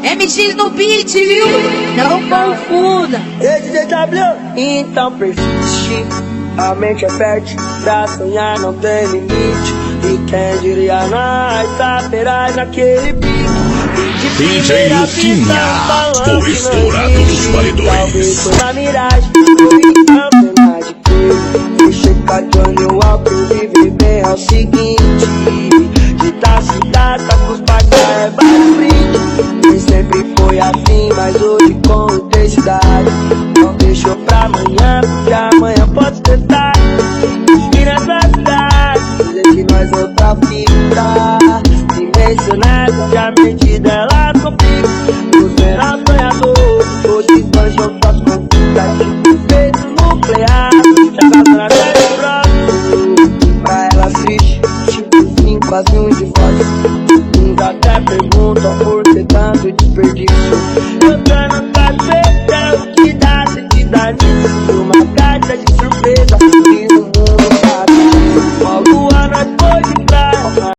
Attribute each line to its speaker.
Speaker 1: MG no beat, viu? Não confunda.
Speaker 2: Ei, DJ W, então persiste. A mente é fértil, pra sonhar não tem limite. E quem diria nós tá feraz naquele pique.
Speaker 3: DJ Luquinha, o estourado dos paredões.
Speaker 2: Foi na miragem, foi então cena de coisa. Deixei cagando eu alto, viver bem é o seguinte. De tá cidade, com os pacas é baixo brinde. Nem sempre foi assim, mas hoje com intensidade. Não deixou pra amanhã, porque amanhã pode ser tarde. E nessa cidade, dizer que nós outra fita. Dimensionada, que a mente dela complica. Você era sonhador, hoje banjam suas conquistas. Peito nuclear, já casando até de próximo. Pra elas triste, tipo 5 quase um de voz. Uns até perguntam por